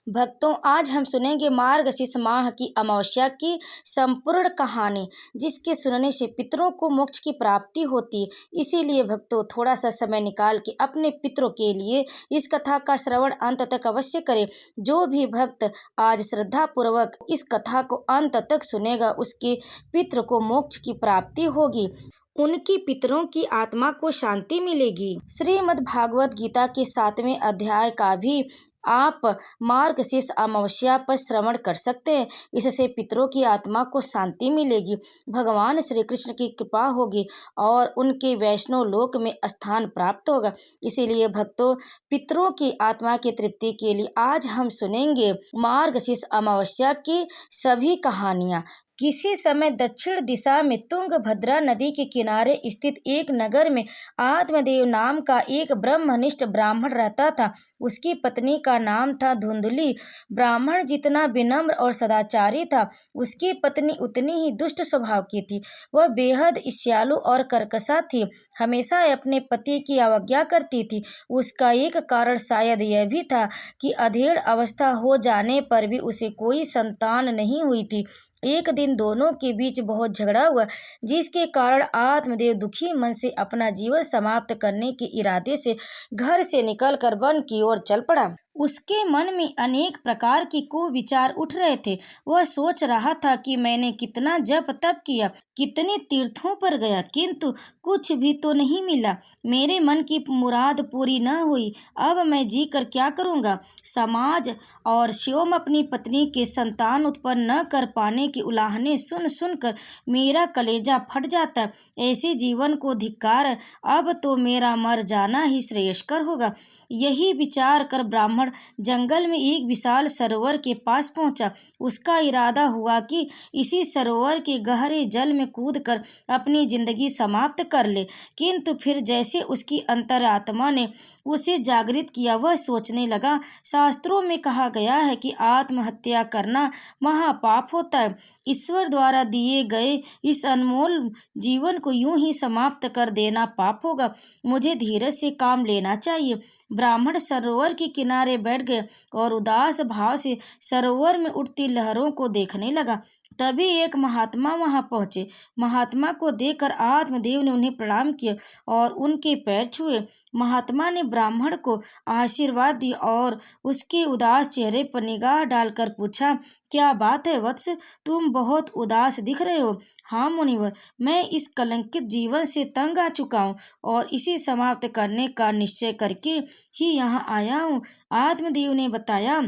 भक्तों, आज हम सुनेंगे मार्गशीर्ष माह की अमावस्या की संपूर्ण कहानी, जिसके सुनने से पितरों को मोक्ष की प्राप्ति होती है। इसीलिए भक्तों, थोड़ा सा समय निकाल के अपने पितरों के लिए इस कथा का श्रवण अंत तक अवश्य करें। जो भी भक्त आज श्रद्धा पूर्वक इस कथा को अंत तक सुनेगा, उसके पितरों को मोक्ष की प्राप्ति होगी, उनकी पितरों की आत्मा को शांति मिलेगी। श्रीमद् भागवत गीता के 7वें अध्याय का भी आप मार्गशीर्ष अमावस्या पर श्रवण कर सकते हैं। इससे पितरों की आत्मा को शांति मिलेगी, भगवान श्री कृष्ण की कृपा होगी और उनके वैष्णव लोक में स्थान प्राप्त होगा। इसीलिए भक्तों, पितरों की आत्मा की तृप्ति के लिए आज हम सुनेंगे मार्गशीर्ष अमावस्या की सभी कहानियाँ। किसी समय दक्षिण दिशा में तुंगभद्रा नदी के किनारे स्थित एक नगर में आत्मदेव नाम का एक ब्रह्मनिष्ठ ब्राह्मण रहता था। उसकी पत्नी का नाम था धुंधली। ब्राह्मण जितना विनम्र और सदाचारी था, उसकी पत्नी उतनी ही दुष्ट स्वभाव की थी। वह बेहद ईर्ष्यालु और कर्कशा थी, हमेशा अपने पति की अवज्ञा करती थी। उसका एक कारण शायद यह भी था कि अधेड़ अवस्था हो जाने पर भी उसे कोई संतान नहीं हुई थी। एक दिन दोनों के बीच बहुत झगड़ा हुआ, जिसके कारण आत्मदेव दुखी मन से अपना जीवन समाप्त करने के इरादे से घर से निकलकर वन की ओर चल पड़ा। उसके मन में अनेक प्रकार की कुविचार उठ रहे थे। वह सोच रहा था कि मैंने कितना जप तप किया, कितने तीर्थों पर गया, किंतु कुछ भी तो नहीं मिला। मेरे मन की मुराद पूरी न हुई। अब मैं जी कर क्या करूँगा। समाज और स्वयं अपनी पत्नी के संतान उत्पन्न न कर पाने की उलाहने सुन सुनकर मेरा कलेजा फट जाता है। ऐसे जीवन को धिक्कार है। अब तो मेरा मर जाना ही श्रेयस्कर होगा। यही विचार कर ब्राह्मण जंगल में एक विशाल सरोवर के पास पहुंचा। उसका इरादा हुआ कि इसी सरोवर के गहरे जल में कूदकर अपनी जिंदगी समाप्त कर ले, किंतु फिर जैसे उसकी अंतरात्मा ने उसे जागृत किया, वह सोचने लगा, शास्त्रों में कहा गया है कि आत्महत्या करना महापाप होता है। ईश्वर द्वारा दिए गए इस अनमोल जीवन को यूं ही समाप्त कर देना पाप होगा। मुझे धीरज से काम लेना चाहिए। ब्राह्मण सरोवर के किनारे बैठ गए और उदास भाव से सरोवर में उठती लहरों को देखने लगा। तभी एक महात्मा वहां पहुंचे। महात्मा को देखकर आत्मदेव ने उन्हें प्रणाम किया और उनके पैर छुए। महात्मा ने ब्राह्मण को आशीर्वाद दिया और उसके उदास चेहरे पर निगाह डालकर पूछा, क्या बात है वत्स, तुम बहुत उदास दिख रहे हो। हाँ मुनिवर, मैं इस कलंकित जीवन से तंग आ चुका हूँ और इसे समाप्त करने का निश्चय करके ही यहाँ आया हूँ। आत्मदेव ने बताया,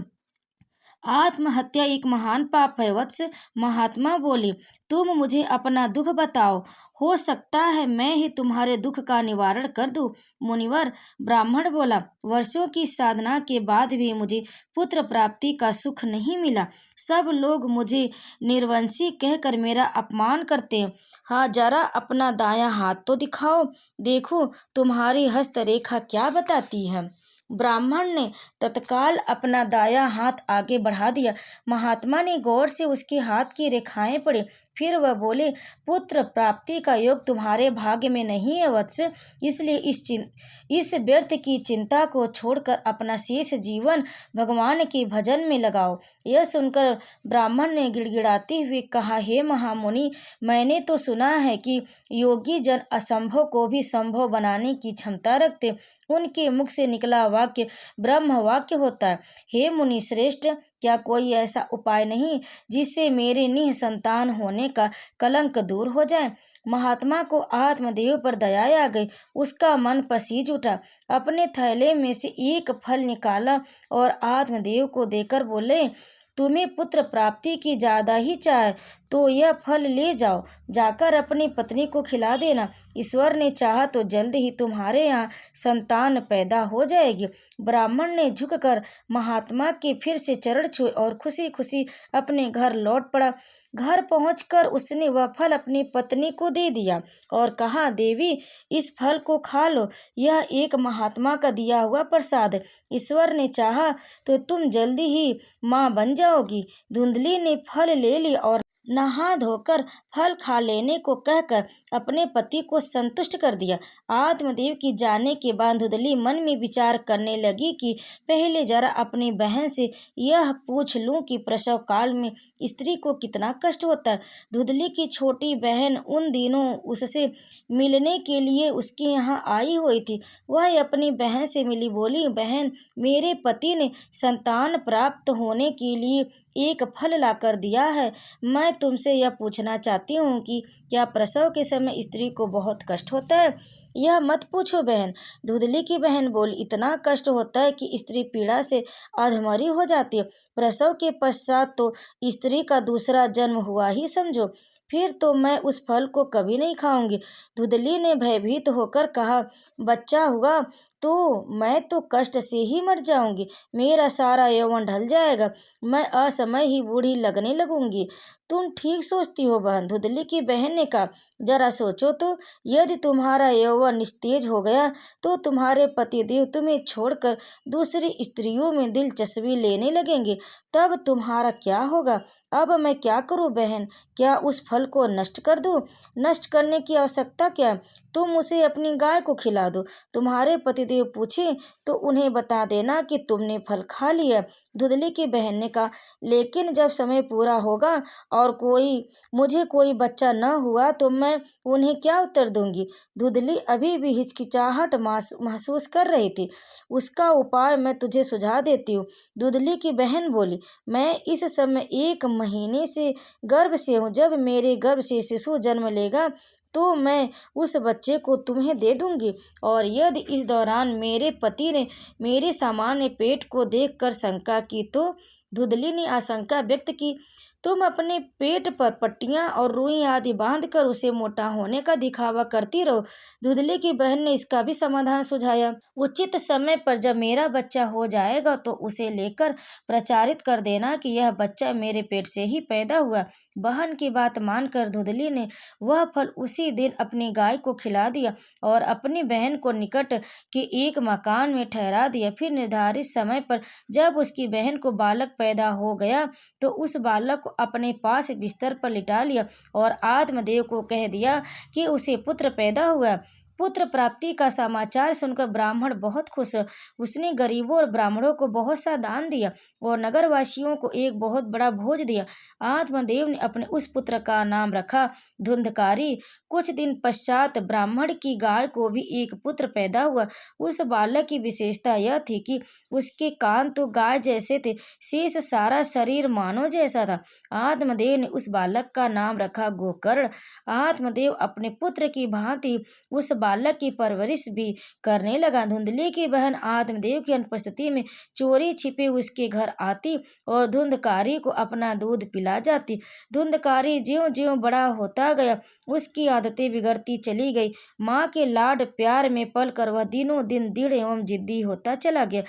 आत्महत्या एक महान पाप है वत्स। महात्मा बोले, तुम मुझे अपना दुख बताओ, हो सकता है मैं ही तुम्हारे दुख का निवारण कर दूं। मुनिवर, ब्राह्मण बोला, वर्षों की साधना के बाद भी मुझे पुत्र प्राप्ति का सुख नहीं मिला। सब लोग मुझे निर्वंशी कहकर मेरा अपमान करते हैं। हाँ, जरा अपना दायां हाथ तो दिखाओ, देखो तुम्हारी हस्तरेखा क्या बताती है। ब्राह्मण ने तत्काल अपना दायां हाथ आगे बढ़ा दिया। महात्मा ने गौर से उसके हाथ की रेखाएं पढ़ी। फिर वह बोले, पुत्र प्राप्ति का योग तुम्हारे भाग्य में नहीं है वत्स, इसलिए इस व्यर्थ की चिंता को छोड़कर अपना शेष जीवन भगवान के भजन में लगाओ। यह सुनकर ब्राह्मण ने गिड़गिड़ाते हुए कहा, हे महामुनि, मैंने तो सुना है कि योगी जन असंभव को भी संभव बनाने की क्षमता रखते। उनके मुख से निकला वाक्य ब्रह्म वाक्य होता है। हे मुनि श्रेष्ठ, क्या कोई ऐसा उपाय नहीं जिससे मेरे निसंतान होने का कलंक दूर हो जाए। महात्मा को आत्मदेव पर दया आ गई। उसका मन पसीज उठा। अपने थैले में से एक फल निकाला और आत्मदेव को देकर बोले, तुम्हें पुत्र प्राप्ति की ज्यादा ही चाहे तो यह फल ले जाओ, जाकर अपनी पत्नी को खिला देना। ईश्वर ने चाहा तो जल्द ही तुम्हारे यहाँ संतान पैदा हो जाएगी। ब्राह्मण ने झुककर महात्मा के फिर से चरण छुए और खुशी खुशी अपने घर लौट पड़ा। घर पहुंचकर उसने वह फल अपनी पत्नी को दे दिया और कहा, देवी, इस फल को खा लो, यह एक महात्मा का दिया हुआ प्रसाद है। ईश्वर ने चाहा तो तुम जल्दी ही माँ बन जाओगी। धुंधली ने फल ले ली और नहा धोकर फल खा लेने को कहकर अपने पति को संतुष्ट कर दिया। आत्मदेव की जाने के बाद धुंधली मन में विचार करने लगी कि पहले जरा अपनी बहन से यह पूछ लूं कि प्रसव काल में स्त्री को कितना कष्ट होता है। धुंधली की छोटी बहन उन दिनों उससे मिलने के लिए उसके यहाँ आई हुई थी। वह अपनी बहन से मिली, बोली, बहन, मेरे पति ने संतान प्राप्त होने के लिए एक फल लाकर दिया है। मैं तुमसे यह पूछना चाहती हूँ कि क्या प्रसव के समय स्त्री को बहुत कष्ट होता है? यह मत पूछो बहन। धुंधली की बहन बोली, इतना कष्ट होता है कि स्त्री पीड़ा से अधमरी हो जाती है। प्रसव के पश्चात तो स्त्री का दूसरा जन्म हुआ ही समझो। फिर तो मैं उस फल को कभी नहीं खाऊंगी। धुंधली ने भयभीत होकर कहा, बच्चा हुआ तो मैं तो कष्ट से ही मर जाऊंगी। मेरा सारा यौवन ढल जाएगा। मैं असमय ही बूढ़ी लगने लगूंगी। तुम ठीक सोचती हो बहन, धुंधली की बहन ने कहा। जरा सोचो तो, यदि तुम्हारा यौवन निस्तेज हो गया तो तुम्हारे पतिदेव तुम्हें छोड़कर दूसरी स्त्रियों में दिलचस्पी लेने लगेंगे, तब तुम्हारा क्या होगा? अब मैं क्या करूं बहन? क्या उस फल को नष्ट कर दूं? नष्ट करने की आवश्यकता क्या? तुम उसे अपनी गाय को खिला दो। तुम्हारे पतिदेव पूछे तो उन्हें बता देना कि तुमने फल खा लिया। धुंधली की बहन ने कहा, लेकिन जब समय पूरा होगा और मुझे कोई बच्चा न हुआ तो मैं उन्हें क्या उत्तर दूंगी? धुंधली अभी भी हिचकिचाहट महसूस कर रही थी। उसका उपाय मैं तुझे सुझा देती हूँ। धुंधली की बहन बोली, मैं इस समय 1 महीने से गर्भ से हूँ। जब मेरे गर्भ से शिशु जन्म लेगा तो मैं उस बच्चे को तुम्हें दे दूंगी, और यदि इस दौरान मेरे पति ने मेरे सामान्य पेट को देखकर शंका की तो? धुंधली ने आशंका व्यक्त की, तुम अपने पेट पर पट्टियां और रुई आदि बांधकर उसे मोटा होने का दिखावा करती रहो। धुंधली की बहन ने इसका भी समाधान सुझाया। उचित समय पर जब मेरा बच्चा हो जाएगा तो उसे लेकर प्रचारित कर देना कि यह बच्चा मेरे पेट से ही पैदा हुआ। बहन की बात मानकर धुंधली ने वह फल उसी दिन अपनी गाय को खिला दिया और अपनी बहन को निकट के एक मकान में ठहरा दिया। फिर निर्धारित समय पर जब उसकी बहन को बालक पैदा हो गया तो उस बालक को अपने पास बिस्तर पर लिटा लिया और आत्मदेव को कह दिया कि उसे पुत्र पैदा हुआ। पुत्र प्राप्ति का समाचार सुनकर ब्राह्मण बहुत खुश। उसने गरीबों और ब्राह्मणों को बहुत सा दान दिया और नगरवासियों को एक बहुत बड़ा भोज दिया। आत्मदेव ने अपने उस पुत्र का नाम रखा धुंधकारी। कुछ दिन पश्चात ब्राह्मण की गाय को भी एक पुत्र पैदा हुआ। उस बालक की विशेषता यह थी कि उसके कान तो गाय जैसे थे, शेष सारा शरीर मानव जैसा था। आत्मदेव ने उस बालक का नाम रखा गोकर्ण। आत्मदेव अपने पुत्र की भांति उस बालक की परवरिश भी करने लगा। धुंधली की बहन आत्मदेव की अनुपस्थिति में चोरी छिपे उसके घर आती और धुंधकारी को अपना दूध पिला जाती। धुंधकारी ज्यों ज्यों बड़ा होता गया उसकी आदतें बिगड़ती चली गई। माँ के लाड प्यार में पलकर वह दिनों दिन दृढ़ एवं जिद्दी होता चला गया।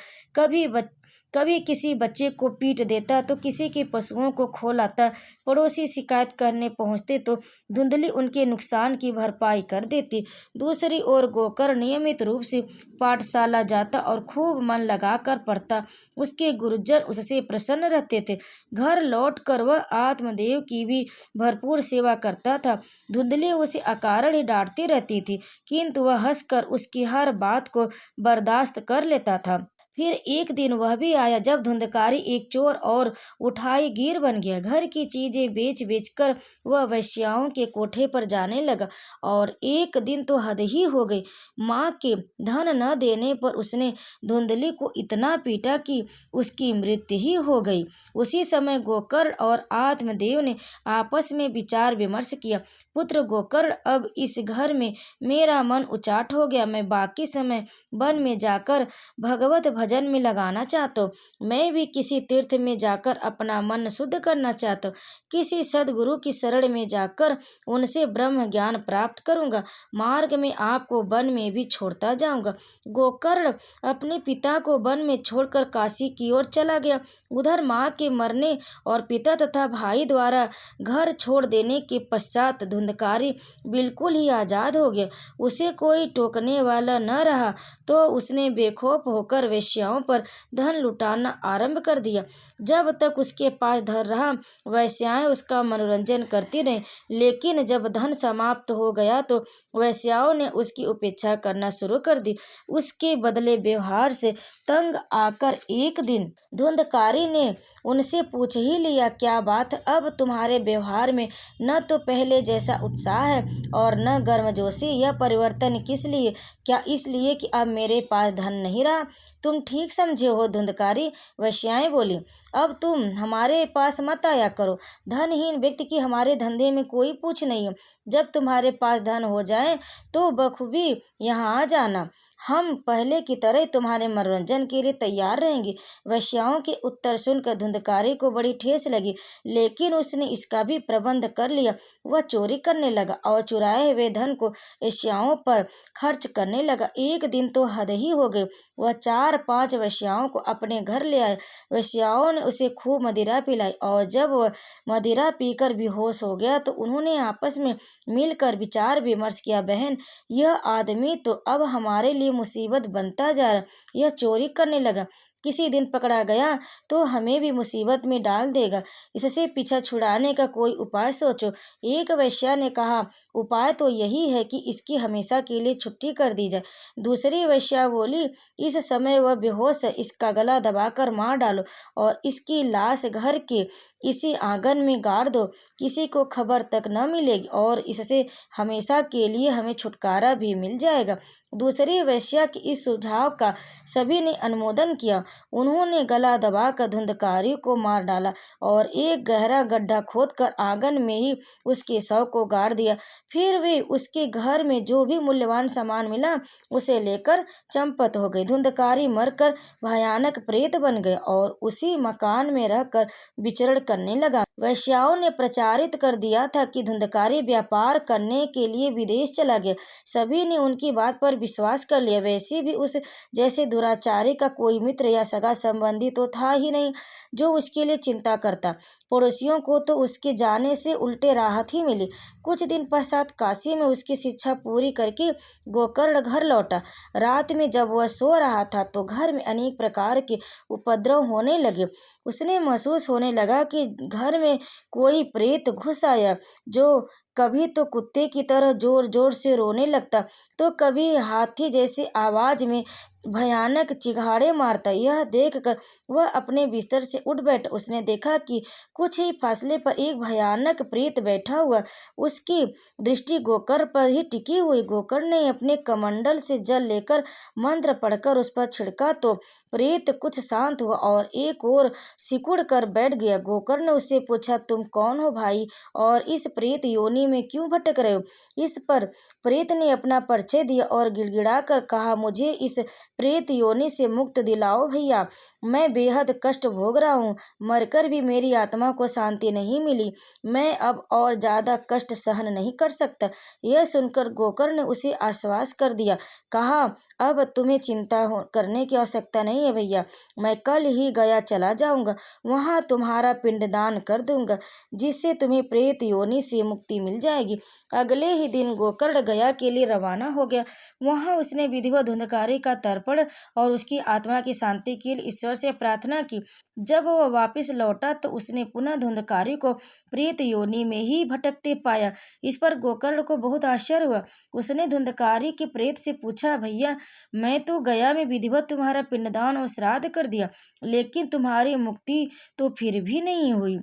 कभी किसी बच्चे को पीट देता तो किसी के पशुओं को खो लाता। पड़ोसी शिकायत करने पहुंचते तो धुंधली उनके नुकसान की भरपाई कर देती। दूसरी ओर गोकर्ण नियमित रूप से पाठशाला जाता और खूब मन लगाकर पढ़ता। उसके गुरुजन उससे प्रसन्न रहते थे। घर लौटकर वह आत्मदेव की भी भरपूर सेवा करता था। धुंधली उसे अकारण ही डांटती रहती थी, किंतु वह हंसकर उसकी हर बात को बर्दाश्त कर लेता था। फिर एक दिन वह भी आया जब धुंधकारी एक चोर और उठाईगीर बन गया। घर की चीजें बेच बेच कर वह वेश्याओं के कोठे पर जाने लगा और एक दिन तो हद ही हो गई। माँ के धन न देने पर उसने धुंधली को इतना पीटा कि उसकी मृत्यु ही हो गई। उसी समय गोकर्ण और आत्मदेव ने आपस में विचार विमर्श किया, पुत्र गोकर्ण, अब इस घर में मेरा मन उचाट हो गया। मैं बाकी समय वन में जाकर भगवत भजन में लगाना चाहता हूँ। मैं भी किसी तीर्थ में जाकर अपना मन शुद्ध करना चाहता हूँ। किसी सदगुरु की शरण में जाकर उनसे ब्रह्म ज्ञान प्राप्त करूंगा। मार्ग में आपको वन में भी छोड़ता जाऊंगा। गोकर्ण अपने पिता को वन में छोड़कर काशी की ओर चला गया। उधर माँ के मरने और पिता तथा भाई द्वारा घर छोड़ देने के पश्चात धुंधकारी बिल्कुल ही आजाद हो गया। उसे कोई टोकने वाला न रहा तो उसने बेखौफ होकर वेश्या वैश्याओं पर धन लुटाना आरंभ कर दिया। जब तक उसके पास धन रहा, वैश्याएं उसका मनोरंजन करती रहीं, लेकिन जब धन समाप्त हो गया तो वैश्याओं ने उसकी उपेक्षा करना शुरू कर दी। उसके बदले व्यवहार से तंग आकर एक दिन धुंधकारी ने उनसे पूछ ही लिया, क्या बात, अब तुम्हारे व्यवहार में न तो पहले जैसा उत्साह है और न गर्मजोशी। यह परिवर्तन किस लिए? क्या इसलिए कि अब मेरे पास धन नहीं रहा? तुम ठीक समझे हो धुंधकारी, वैश्याएं बोली। अब तुम हमारे पास मत आया करो। धनहीन व्यक्ति की हमारे धंधे में कोई पूछ नहीं है। जब तुम्हारे पास धन हो जाए तो बखूबी यहाँ आ जाना। हम पहले की तरह तुम्हारे मनोरंजन के लिए तैयार रहेंगे। वैश्याओं के उत्तर सुनकर धुंधकारी को बड़ी ठेस लगी, लेकिन उसने इसका भी प्रबंध कर लिया। वह चोरी करने लगा और चुराए हुए धन को वेश्याओं पर खर्च करने लगा। एक दिन तो हद ही हो गई। वह 4-5 वेश्याओं को अपने घर ले आए। वेश्याओं ने उसे खूब मदिरा पिलाई और जब वह मदिरा पीकर बेहोश हो गया तो उन्होंने आपस में मिलकर विचार विमर्श किया, बहन, यह आदमी तो अब हमारे लिए मुसीबत बनता जा रहा। यह चोरी करने लगा, किसी दिन पकड़ा गया तो हमें भी मुसीबत में डाल देगा। इससे पीछा छुड़ाने का कोई उपाय सोचो। एक वेश्या ने कहा, उपाय तो यही है कि इसकी हमेशा के लिए छुट्टी कर दी जाए। दूसरी वेश्या बोली, इस समय वह बेहोश है, इसका गला दबाकर मार डालो और इसकी लाश घर के इसी आंगन में गाड़ दो। किसी को खबर तक न मिलेगी और इससे हमेशा के लिए हमें छुटकारा भी मिल जाएगा। दूसरी वेश्या के इस सुझाव का सभी ने अनुमोदन किया। उन्होंने गला दबाकर धुंधकारी को मार डाला और एक गहरा गड्ढा खोदकर आंगन में ही उसके शव को गाड़ दिया। फिर वे उसके घर में जो भी मूल्यवान सामान मिला उसे लेकर चंपत हो गई। धुंधकारी मरकर भयानक प्रेत बन गए और उसी मकान में रहकर विचरण करने लगा। वैश्याओं ने प्रचारित कर दिया था कि धुंधकारी व्यापार करने के लिए विदेश चला गया। सभी ने उनकी बात पर विश्वास कर लिया। वैसे भी उस जैसे दुराचारी का कोई मित्र या सगा संबंधी तो था ही नहीं जो उसके लिए चिंता करता। पड़ोसियों को तो उसके जाने से उल्टे राहत ही मिली। कुछ दिन पश्चात काशी में उसकी शिक्षा पूरी करके गोकर्ण घर लौटा। रात में जब वह सो रहा था तो घर में अनेक प्रकार के उपद्रव होने लगे। उसने महसूस होने लगा कि घर में कोई प्रेत घुस आया, जो कभी तो कुत्ते की तरह जोर जोर से रोने लगता तो कभी हाथी जैसी आवाज में भयानक चिघाड़े मारता। यह देखकर वह अपने बिस्तर से उठ बैठा। उसने देखा कि कुछ ही फासले पर एक भयानक प्रेत बैठा हुआ। उसकी दृष्टि गोकर्ण पर ही टिकी हुई। गोकर्ण ने अपने कमंडल से जल लेकर मंत्र पढ़कर उस पर छिड़का तो प्रेत कुछ शांत हुआ और एक ओर सिकुड़ कर बैठ गया। गोकर्ण ने उससे पूछा, तुम कौन हो भाई और इस प्रेत योनि में क्यों भटक रहे हो? इस पर प्रेत ने अपना परिचय दिया और गिड़गिड़ा कर कहा, मुझे इस प्रेत योनि से मुक्त दिलाओ भैया, मैं बेहद कष्ट भोग रहा हूँ। मरकर भी मेरी आत्मा को शांति नहीं मिली। मैं अब और ज्यादा कष्ट सहन नहीं कर सकता। यह सुनकर गोकर्ण ने उसे आश्वास कर दिया। कहा, अब तुम्हें चिंता करने की आवश्यकता नहीं है भैया, मैं कल ही गया चला जाऊंगा, वहां तुम्हारा पिंडदान कर दूंगा, जिससे तुम्हें प्रेत योनि से मुक्ति मिल जाएगी। अगले ही दिन गोकर्ण गया के लिए रवाना हो गया। वहां उसने विधिवत धुंधकारी का तर्पण और उसकी आत्मा की शांति के लिए ईश्वर से प्रार्थना की। जब वह वापस लौटा तो उसने पुनः धुंधकारी को प्रेत योनि में ही भटकते पाया। इस पर गोकर्ण को बहुत आश्चर्य हुआ। उसने धुंधकारी के प्रेत से पूछा, भैया, मैं तो गया में विधिवत तुम्हारा पिंडदान और श्राद्ध कर दिया, लेकिन तुम्हारी मुक्ति तो फिर भी नहीं हुई।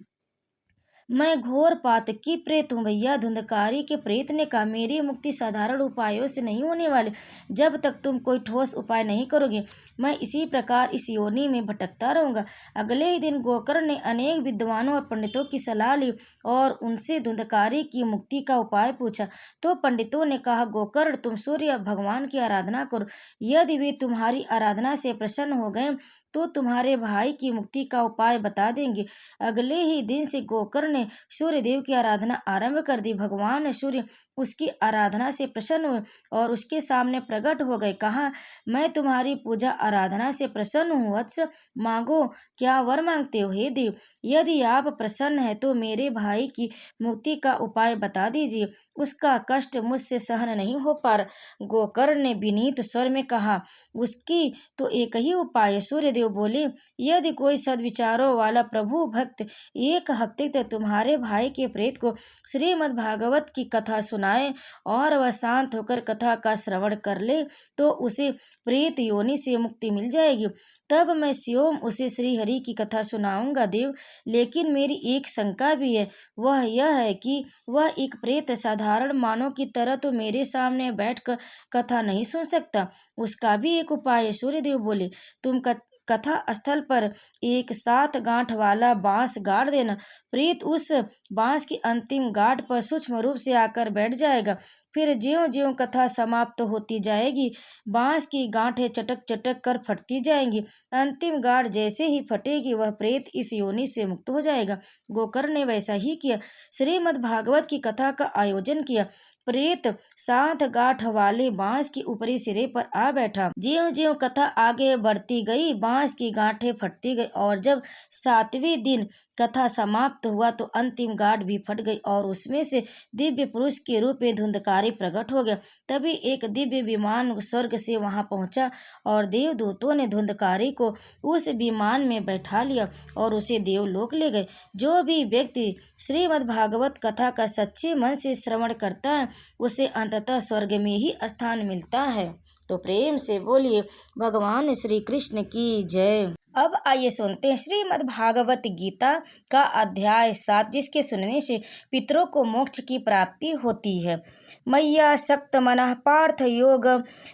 मैं घोर पातकी प्रेत हूँ भैया। धुंधकारी के प्रेत ने कहा, मेरी मुक्ति साधारण उपायों से नहीं होने वाली। जब तक तुम कोई ठोस उपाय नहीं करोगे मैं इसी प्रकार इस योनि में भटकता रहूंगा। अगले ही दिन गोकर्ण ने अनेक विद्वानों और पंडितों की सलाह ली और उनसे धुंधकारी की मुक्ति का उपाय पूछा। तो पंडितों ने कहा, गोकर्ण, तुम सूर्य भगवान की आराधना करो। यदि वे तुम्हारी आराधना से प्रसन्न हो गए तो तुम्हारे भाई की मुक्ति का उपाय बता देंगे। अगले ही दिन से गोकर्ण ने सूर्य देव की आराधना आरंभ कर दी। भगवान सूर्य उसकी आराधना से प्रसन्न हुए और उसके सामने प्रकट हो गए। कहा, मैं तुम्हारी पूजा आराधना से प्रसन्न हूँ वत्स, मांगो, क्या वर मांगते हो? हे देव, यदि आप प्रसन्न हैं तो मेरे भाई की मुक्ति का उपाय बता दीजिए, उसका कष्ट मुझसे सहन नहीं हो पा रहा। गोकर्ण ने विनीत स्वर में कहा, उसकी तो एक ही उपाय है। सूर्यदेव बोले, यदि कोई सद्विचारों वाला प्रभु भक्त एक हफ्ते तक तुम्हारे भाई के प्रेत को श्रीमद् भागवत की कथा सुनाए और वह शांत होकर कथा का श्रवण कर ले तो उसे प्रेत योनि से मुक्ति मिल जाएगी। तब मैं स्वयं उसे श्री हरि की कथा सुनाऊंगा देव। लेकिन मेरी एक शंका भी है, वह यह है कि वह एक प्रेत साधारण मानव की तरह तो मेरे सामने बैठकर कथा नहीं सुन सकता। उसका भी एक उपाय है। सूर्यदेव बोले, तुम कथा स्थल पर एक 7 गांठ वाला बांस गाड़ देना। प्रेत उस बांस की अंतिम गांठ पर सूक्ष्म रूप से आकर बैठ जाएगा। फिर ज्यों ज्यों कथा समाप्त होती जाएगी, बांस की गांठें चटक चटक कर फटती जाएंगी। अंतिम गांठ जैसे ही फटेगी, वह प्रेत इस योनि से मुक्त हो जाएगा। गोकर्ण ने वैसा ही किया। श्रीमद् भागवत की कथा का आयोजन किया। प्रेत 7 गांठ वाले बांस की ऊपरी सिरे पर आ बैठा। ज्यों ज्यों कथा आगे बढ़ती गई, बांस की गांठें फटती गई और जब 7वें दिन कथा समाप्त हुआ तो अंतिम गांठ भी फट गई और उसमें से दिव्य पुरुष के रूप में धुंधकारी प्रकट हो गया। तभी एक दिव्य विमान स्वर्ग से वहां पहुंचा और देवदूतों ने धुंधकारी को उस विमान में बैठा लिया और उसे देवलोक ले गए। जो भी व्यक्ति श्रीमद् भागवत कथा का सच्चे मन से श्रवण करता है, उसे अंततः स्वर्ग में ही स्थान मिलता है। तो प्रेम से बोलिए भगवान श्री कृष्ण की जय। अब आइए सुनते हैं श्रीमद् भागवत गीता का अध्याय 7, जिसके सुनने से पितरों को मोक्ष की प्राप्ति होती है। मैया सक्त मनः पार्थ योग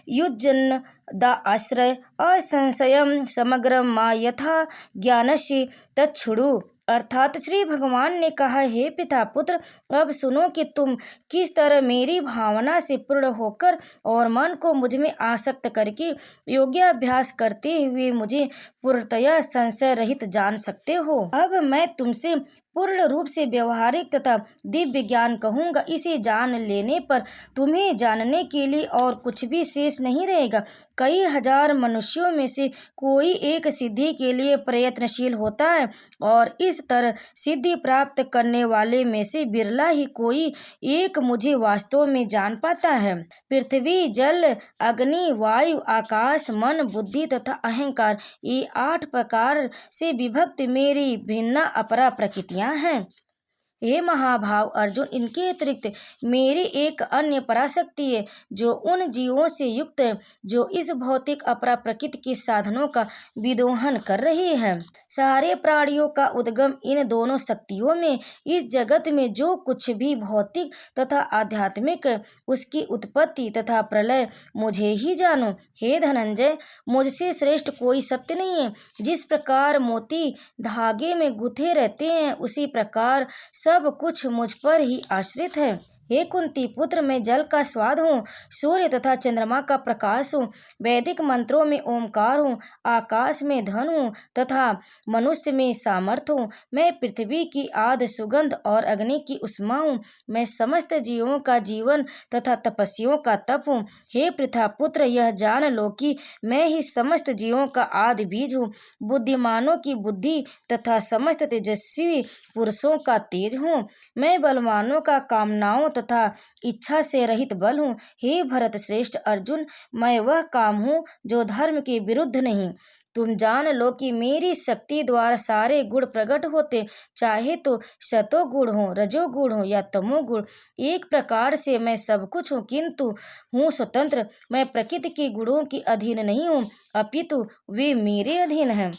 युजन द आश्रय असंशयम समग्र मा यथा ज्ञानस्य तच्छृणु। अर्थात श्री भगवान ने कहा, हे पिता पुत्र, अब सुनो कि तुम किस तरह मेरी भावना से पूर्ण होकर और मन को मुझ में आसक्त करके योगाभ्यास करते हुए मुझे पूर्णतया संशय रहित जान सकते हो। अब मैं तुमसे पूर्ण रूप से व्यवहारिक तथा दिव्य ज्ञान कहूँगा। इसे जान लेने पर तुम्हें जानने के लिए और कुछ भी शेष नहीं रहेगा। कई हजार मनुष्यों में से कोई एक सिद्धि के लिए प्रयत्नशील होता है और इस तरह सिद्धि प्राप्त करने वाले में से बिरला ही कोई एक मुझे वास्तव में जान पाता है। पृथ्वी, जल, अग्नि, वायु, आकाश, मन, बुद्धि तथा अहंकार, ये 8 प्रकार से विभक्त मेरी भिन्न अपरा प्रकृतियां हैं। हे महाभाव अर्जुन, इनके अतिरिक्त मेरी एक अन्य पराशक्ति है जो उन जीवों से युक्त है जो इस भौतिक अपरा प्रकृति के साधनों का विदोहन कर रही है। सारे प्राणियों का उद्गम इन दोनों शक्तियों में। इस जगत में जो कुछ भी भौतिक तथा आध्यात्मिक है, उसकी उत्पत्ति तथा प्रलय मुझे ही जानो। हे धनंजय, मुझसे श्रेष्ठ कोई सत्य नहीं है। जिस प्रकार मोती धागे में गुथे रहते हैं, उसी प्रकार सब कुछ मुझ पर ही आश्रित है। हे कुंती पुत्र, मैं जल का स्वाद हूँ, सूर्य तथा चंद्रमा का प्रकाश हूँ, वैदिक मंत्रों में ओमकार हूँ, आकाश में धन हूँ तथा मनुष्य में सामर्थ्य हूँ। मैं पृथ्वी की आद सुगंध और अग्नि की उष्मा हूँ। मैं समस्त जीवों का जीवन तथा तपस्वियों का तप हूँ। हे पृथा पुत्र, यह जान लो कि मैं ही समस्त जीवों का आदि बीज हूँ, बुद्धिमानों की बुद्धि तथा समस्त तेजस्वी पुरुषों का तेज हूँ। मैं बलवानों का कामनाओं तथा इच्छा से रहित बल हूँ। हे भरत श्रेष्ठ अर्जुन, मैं वह काम हूँ जो धर्म के विरुद्ध नहीं। तुम जान लो कि मेरी शक्ति द्वारा सारे गुण प्रकट होते, चाहे तो सतोगुण हो, रजोगुण हो या तमोगुण। एक प्रकार से मैं सब कुछ हूँ, किंतु हूँ स्वतंत्र। मैं प्रकृति के गुणों के अधीन नहीं हूँ, अपितु वे मेरे अधीन हैं।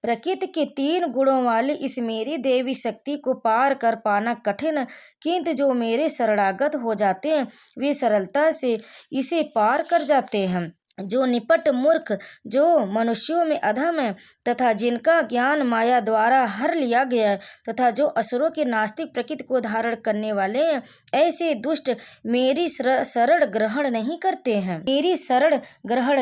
प्रकृति के 3 गुणों वाली इस मेरी देवी शक्ति को पार कर पाना कठिन है, किंतु जो मेरे शरणागत हो जाते हैं वे सरलता से इसे पार कर जाते हैं। जो निपट मूर्ख, जो मनुष्यों में अधम है तथा जिनका ज्ञान माया द्वारा हर लिया गया है तथा जो असुरों के नास्तिक प्रकृति को धारण करने वाले हैं, ऐसे दुष्ट मेरी शरण ग्रहण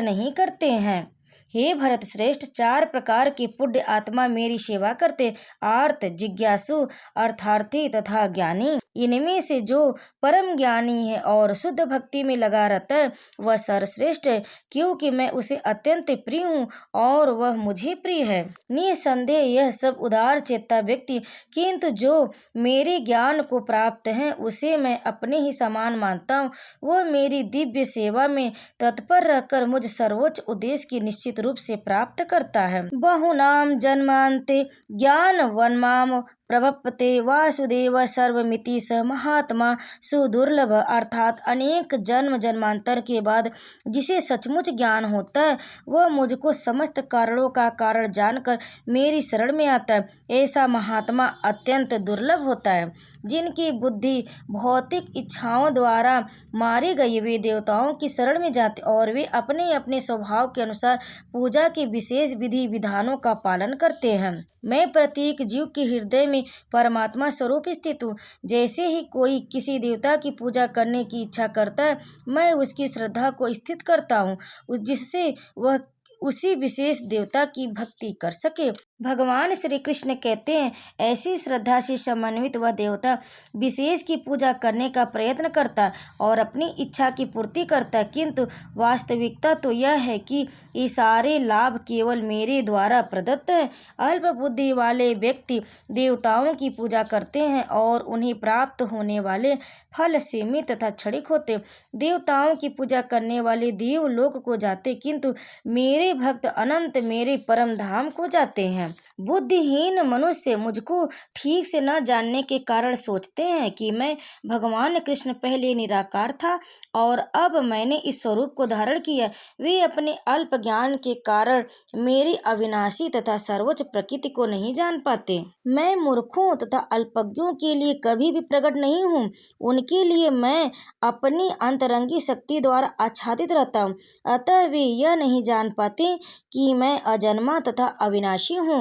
नहीं करते हैं। हे भरत श्रेष्ठ, 4 प्रकार के पुण्य आत्मा मेरी सेवा करते, आर्त, जिज्ञासु, अर्थार्थी तथा ज्ञानी। इनमें से जो परम ज्ञानी है और शुद्ध भक्ति में लगा रहता है वह सर्वश्रेष्ठ है, क्योंकि मैं उसे अत्यंत प्रिय हूँ और वह मुझे प्रिय है। निसंदेह यह सब उदार चेता व्यक्ति, किंतु जो मेरे ज्ञान को प्राप्त है उसे मैं अपने ही समान मानता हूँ। वह मेरी दिव्य सेवा में तत्पर रहकर मुझ सर्वोच्च उद्देश्य की निश्चित रूप से प्राप्त करता है। बहुनाम जन्मांते ज्ञान वनमाम प्रवप्ते वासुदेव सर्वमिति स महात्मा सुदुर्लभ। अर्थात अनेक जन्म जन्मांतर के बाद जिसे सचमुच ज्ञान होता है वह मुझको समस्त कारणों का कारण जानकर मेरी शरण में आता है। ऐसा महात्मा अत्यंत दुर्लभ होता है। जिनकी बुद्धि भौतिक इच्छाओं द्वारा मारे गए वे देवताओं की शरण में जाते और वे अपने अपने स्वभाव के अनुसार पूजा के विशेष विधि विधानों का पालन करते हैं। मैं प्रत्येक जीव के हृदय में परमात्मा स्वरूप स्थित हूँ। जैसे ही कोई किसी देवता की पूजा करने की इच्छा करता है मैं उसकी श्रद्धा को स्थित करता हूँ, जिससे वह उसी विशेष देवता की भक्ति कर सके। भगवान श्री कृष्ण कहते हैं, ऐसी श्रद्धा से समन्वित वह देवता विशेष की पूजा करने का प्रयत्न करता है और अपनी इच्छा की पूर्ति करता है, किंतु वास्तविकता तो यह है कि ये सारे लाभ केवल मेरे द्वारा प्रदत्त है। अल्प बुद्धि वाले व्यक्ति देवताओं की पूजा करते हैं और उन्हें प्राप्त होने वाले फल सीमित तथा क्षणिक होते। देवताओं की पूजा करने वाले देवलोक को जाते, किंतु मेरे भक्त अनंत मेरे परम धाम को जाते हैं। बुद्धिहीन मनुष्य मुझको ठीक से न जानने के कारण सोचते हैं कि मैं भगवान कृष्ण पहले निराकार था और अब मैंने इस स्वरूप को धारण किया। वे अपने अल्प ज्ञान के कारण मेरी अविनाशी तथा सर्वोच्च प्रकृति को नहीं जान पाते। मैं मूर्खों तथा अल्पज्ञों के लिए कभी भी प्रकट नहीं हूँ। उनके लिए मैं अपनी अंतरंगी शक्ति द्वारा आच्छादित रहता हूँ, अतः वे यह नहीं जान पाते कि मैं अजन्मा तथा अविनाशी हूँ।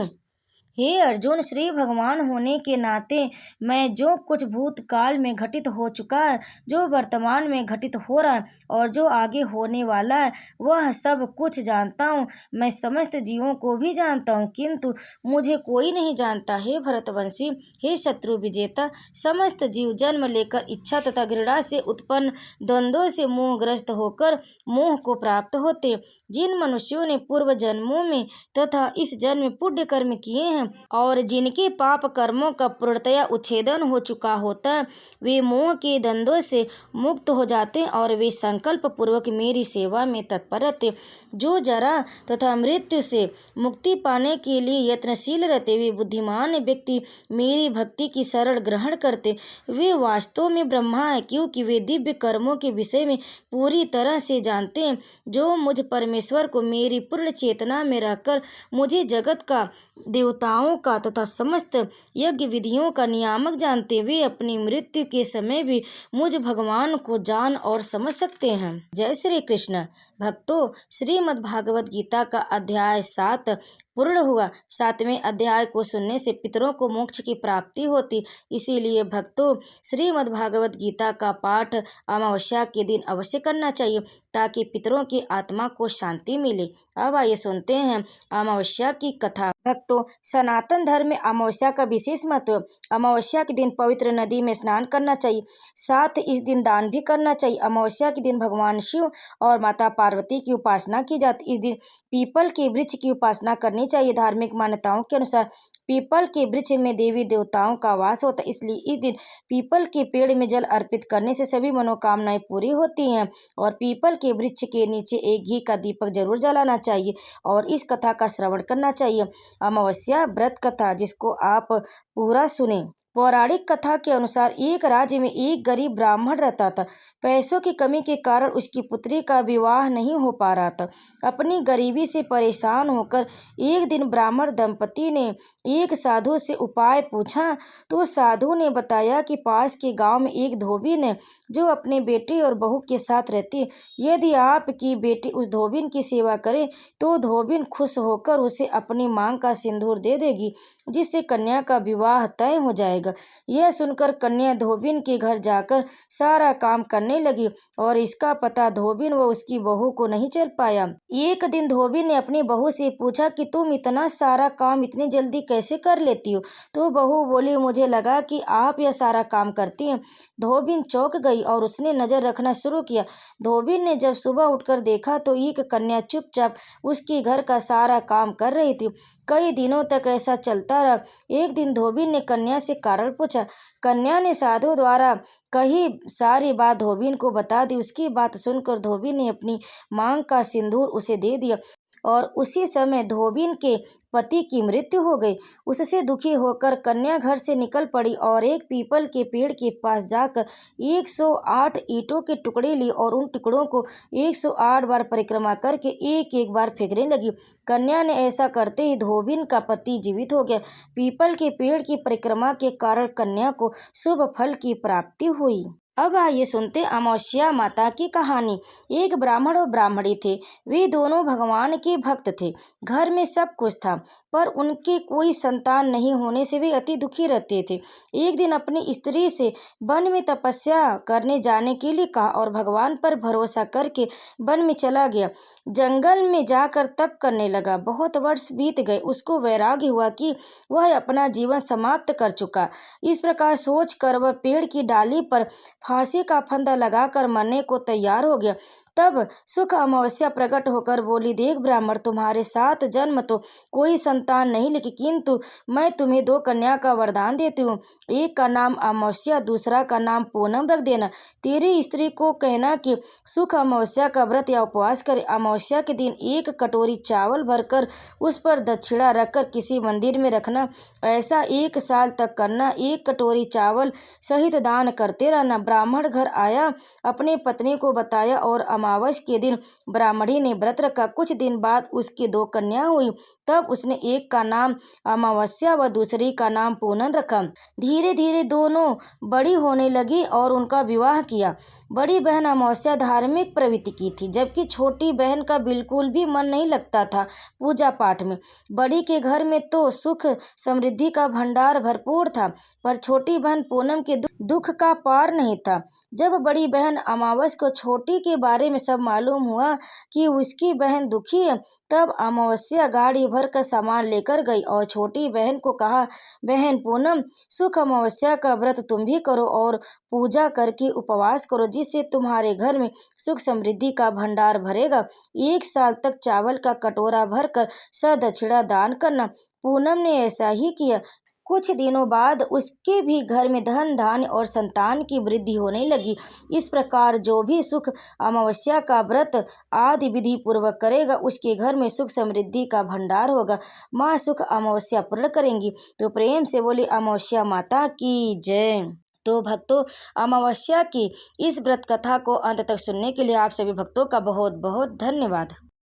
हे अर्जुन, श्री भगवान होने के नाते मैं जो कुछ भूतकाल में घटित हो चुका है, जो वर्तमान में घटित हो रहा है और जो आगे होने वाला है वह सब कुछ जानता हूँ। मैं समस्त जीवों को भी जानता हूँ, किंतु मुझे कोई नहीं जानता। हे भरतवंशी, हे शत्रु विजेता, समस्त जीव जन्म लेकर इच्छा तथा घृणा से उत्पन्न द्वंद्वों से मोहग्रस्त होकर मोह को प्राप्त होते। जिन मनुष्यों ने पूर्व जन्मों में तथा इस जन्म में पुण्य कर्म किए हैं और जिनके पाप कर्मों का पूर्णतया उच्छेदन हो चुका होता है वे मोह के द्वंद्वों से मुक्त हो जाते हैं और वे संकल्प पूर्वक मेरी सेवा में तत्पर रहते। जो जरा तथा मृत्यु से मुक्ति पाने के लिए यत्नशील रहते वे बुद्धिमान व्यक्ति मेरी भक्ति की शरण ग्रहण करते। वे वास्तव में ब्रह्मा है, क्योंकि वे दिव्य कर्मों के विषय में पूरी तरह से जानते हैं। जो मुझ परमेश्वर को मेरी पूर्ण चेतना में रहकर मुझे जगत का, देवताओं का तथा समस्त यज्ञ विधियों का नियामक जानते, वे अपनी मृत्यु के समय भी मुझ भगवान को जान और समझ सकते हैं। जय श्री कृष्ण। भक्तों, श्रीमद् भागवत गीता का अध्याय 7 पूर्ण हुआ। 7वें अध्याय को सुनने से पितरों को मोक्ष की प्राप्ति होती। इसीलिए भक्तों, श्रीमद् भागवत गीता का पाठ अमावस्या के दिन अवश्य करना चाहिए ताकि पितरों की आत्मा को शांति मिले। अब आइए सुनते हैं अमावस्या की कथा। भक्तों, सनातन धर्म में अमावस्या का विशेष महत्व। अमावस्या के दिन पवित्र नदी में स्नान करना चाहिए, साथ इस दिन दान भी करना चाहिए। अमावस्या के दिन भगवान शिव और माता पार्वती की उपासना की जाती। इस दिन पीपल के वृक्ष की उपासना करनी चाहिए। धार्मिक मान्यताओं के अनुसार पीपल के वृक्ष में देवी देवताओं का वास होता है, इसलिए इस दिन पीपल के पेड़ में जल अर्पित करने से सभी मनोकामनाएं पूरी होती हैं। और पीपल के वृक्ष के नीचे एक घी का दीपक जरूर जलाना चाहिए और इस कथा का श्रवण करना चाहिए। अमावस्या व्रत कथा, जिसको आप पूरा सुने। पौराणिक कथा के अनुसार एक राज्य में एक गरीब ब्राह्मण रहता था। पैसों की कमी के कारण उसकी पुत्री का विवाह नहीं हो पा रहा था। अपनी गरीबी से परेशान होकर एक दिन ब्राह्मण दंपति ने एक साधु से उपाय पूछा, तो साधु ने बताया कि पास के गांव में एक धोबिन है जो अपने बेटे और बहू के साथ रहती है। यदि आपकी बेटी उस धोबिन की सेवा करे तो धोबिन खुश होकर उसे अपनी मांग का सिंदूर दे देगी, जिससे कन्या का विवाह तय हो जाएगा। जाएगा। यह सुनकर कन्या धोबिन के घर जाकर सारा काम करने लगी और इसका पता धोबिन व उसकी बहू को नहीं चल पाया। एक दिन धोबिन ने अपनी बहू से पूछा कि तुम इतना सारा काम इतनी जल्दी कैसे कर लेती हो? तो बहू बोली, मुझे लगा कि आप यह सारा काम करती हैं। धोबिन चौंक गई और उसने नजर रखना शुरू किया। धोबिन ने जब सुबह उठकर देखा तो एक कन्या चुपचाप उसके घर का सारा काम कर रही थी। कई दिनों तक ऐसा चलता रहा। एक दिन धोबिन ने कन्या से कारण पूछा। कन्या ने साधु द्वारा कही सारी बात धोबिन को बता दी। उसकी बात सुनकर धोबिन ने अपनी मांग का सिंदूर उसे दे दिया और उसी समय धोबिन के पति की मृत्यु हो गई। उससे दुखी होकर कन्या घर से निकल पड़ी और एक पीपल के पेड़ के पास जाकर 108 ईंटों के टुकड़े ली और उन टुकड़ों को 108 बार परिक्रमा करके एक एक बार फेंकने लगी। कन्या ने ऐसा करते ही धोबिन का पति जीवित हो गया। पीपल के पेड़ की परिक्रमा के कारण कन्या को शुभ फल की प्राप्ति हुई। अब आइए सुनते अमावस्या माता की कहानी। एक ब्राह्मण और ब्राह्मणी थे। वे दोनों भगवान के भक्त थे। घर में सब कुछ था, पर उनके कोई संतान नहीं होने से वे अति दुखी रहते थे। एक दिन अपनी स्त्री से वन में तपस्या करने जाने के लिए कहा और भगवान पर भरोसा करके वन में चला गया। जंगल में जाकर तप करने लगा। बहुत वर्ष बीत गए। उसको वैराग्य हुआ कि वह अपना जीवन समाप्त कर चुका। इस प्रकार सोचकर वह पेड़ की डाली पर फांसी का फंदा लगाकर मरने को तैयार हो गया। तब सुख अमावस्या प्रकट होकर बोली, देख ब्राह्मण, तुम्हारे 7 जन्म तो कोई संतान नहीं, लेकिन किंतु मैं तुम्हें 2 कन्या का वरदान देती हूँ। एक का नाम अमावस्या, दूसरा का नाम पूनम रख देना। तेरी स्त्री को कहना कि सुख अमावस्या का व्रत या उपवास करे। अमावस्या के दिन 1 कटोरी चावल भरकर उस पर दक्षिणा रखकर किसी मंदिर में रखना। ऐसा 1 साल तक करना। 1 कटोरी चावल सहित दान करते रहना। ब्राह्मण घर आया, अपने पत्नी को बताया और अमावस के दिन ब्राह्मणी ने व्रत रखा। कुछ दिन बाद उसकी 2 कन्या हुई। तब उसने एक का नाम अमावस्या व दूसरी का नाम पूनम रखा। धीरे धीरे दोनों बड़ी होने लगी और उनका विवाह किया। बड़ी बहन अमावस्या धार्मिक प्रवृत्ति की थी, जबकि छोटी बहन का बिल्कुल भी मन नहीं लगता था पूजा पाठ में। बड़ी के घर में तो सुख समृद्धि का भंडार भरपूर था, पर छोटी बहन पूनम के दुख का पार नहीं था। जब बड़ी बहन अमावस को छोटी के बारे में सब मालूम हुआ कि उसकी बहन दुखी है, तब अमावस्या गाड़ी भर कर सामान लेकर गई और छोटी बहन को कहा, बहन पूनम, सुख अमावस्या का व्रत तुम भी करो और पूजा करके उपवास करो, जिससे तुम्हारे घर में सुख समृद्धि का भंडार भरेगा। 1 साल तक चावल का कटोरा भरकर सदक्षिणा दान करना। पूनम ने ऐसा ही किया। कुछ दिनों बाद उसके भी घर में धन धान्य और संतान की वृद्धि होने लगी। इस प्रकार जो भी सुख अमावस्या का व्रत आदि विधि पूर्वक करेगा, उसके घर में सुख समृद्धि का भंडार होगा। माँ सुख अमावस्या पूर्ण करेंगी। तो प्रेम से बोली अमावस्या माता की जय। तो भक्तों, अमावस्या की इस व्रत कथा को अंत तक सुनने के लिए आप सभी भक्तों का बहुत बहुत धन्यवाद।